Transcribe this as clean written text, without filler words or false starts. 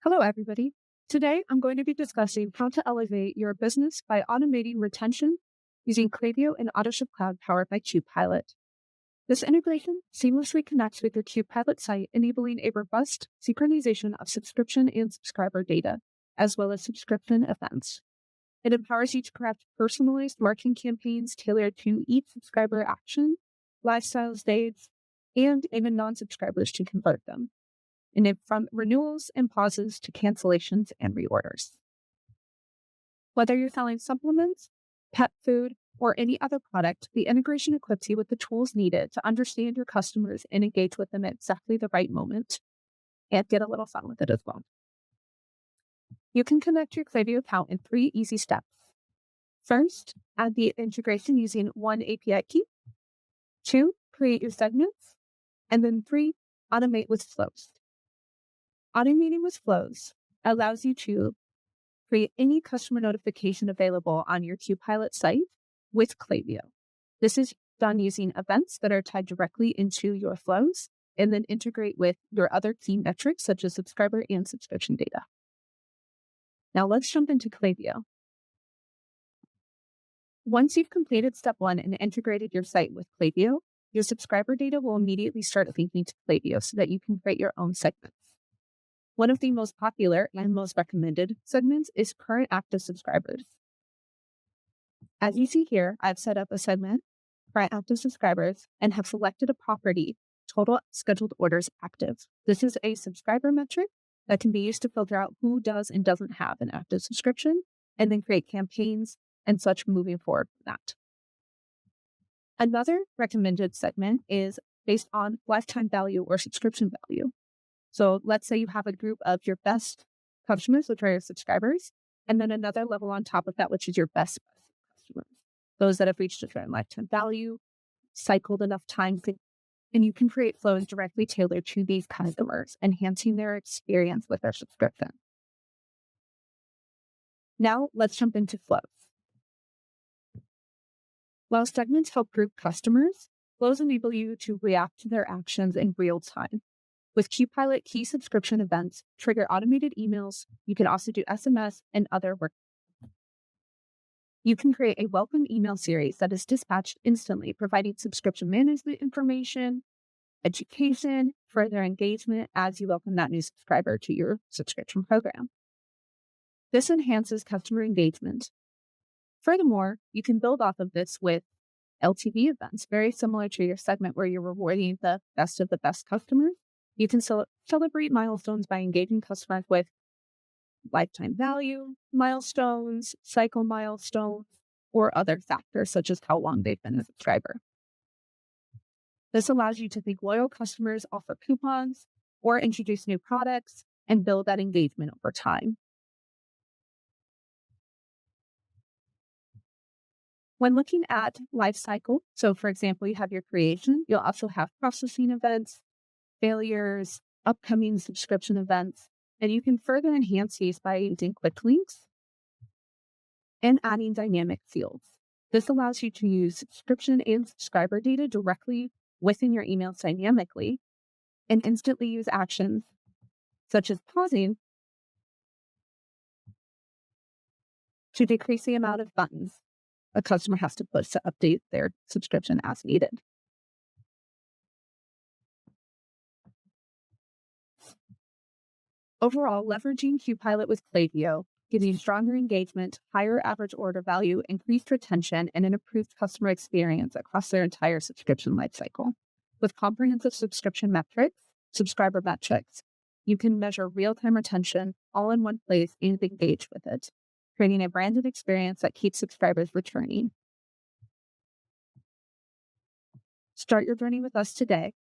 Hello, everybody. Today, I'm going to be discussing how to elevate your business by automating retention using Klaviyo and Autoship Cloud powered by Pilot. This integration seamlessly connects with your Pilot site, enabling a robust synchronization of subscription and subscriber data, as well as subscription events. It empowers you to craft personalized marketing campaigns tailored to each subscriber action, lifestyle stage, and even non-subscribers to convert them. And from renewals and pauses to cancellations and reorders. Whether you're selling supplements, pet food, or any other product, the integration equips you with the tools needed to understand your customers and engage with them at exactly the right moment, and get a little fun with it as well. You can connect your Klaviyo account in 3 easy steps. First, add the integration using 1 API key. 2, create your segments. And then 3, automate with flows. Automating with flows allows you to create any customer notification available on your Pilot site with Klaviyo. This is done using events that are tied directly into your flows and then integrate with your other key metrics such as subscriber and subscription data. Now let's jump into Klaviyo. Once you've completed step 1 and integrated your site with Klaviyo, your subscriber data will immediately start linking to Klaviyo so that you can create your own segments. One of the most popular and most recommended segments is current active subscribers. As you see here, I've set up a segment, current active subscribers, and have selected a property, total scheduled orders active. This is a subscriber metric that can be used to filter out who does and doesn't have an active subscription, and then create campaigns and such moving forward from that. Another recommended segment is based on lifetime value or subscription value. So let's say you have a group of your best customers, which are your subscribers, and then another level on top of that, which is your best customers, those that have reached a certain lifetime value, cycled enough time, and you can create flows directly tailored to these customers, enhancing their experience with their subscription. Now let's jump into flows. While segments help group customers, flows enable you to react to their actions in real time. With Pilot, key subscription events trigger automated emails. You can also do SMS and other work. You can create a welcome email series that is dispatched instantly, providing subscription management information, education, further engagement as you welcome that new subscriber to your subscription program. This enhances customer engagement. Furthermore, you can build off of this with LTV events, very similar to your segment where you're rewarding the best of the best customers. You can celebrate milestones by engaging customers with lifetime value milestones, cycle milestones, or other factors such as how long they've been a subscriber. This allows you to thank loyal customers, offer coupons, or introduce new products and build that engagement over time. When looking at life cycle, so for example, you have your creation, you'll also have processing events, failures, upcoming subscription events, and you can further enhance these by using quick links and adding dynamic fields. This allows you to use subscription and subscriber data directly within your emails dynamically and instantly use actions such as pausing to decrease the amount of buttons a customer has to push to update their subscription as needed. Overall, leveraging Pilot with Klaviyo gives you stronger engagement, higher average order value, increased retention, and an improved customer experience across their entire subscription lifecycle. With comprehensive subscription metrics, subscriber metrics, you can measure real-time retention all in one place and engage with it, creating a branded experience that keeps subscribers returning. Start your journey with us today.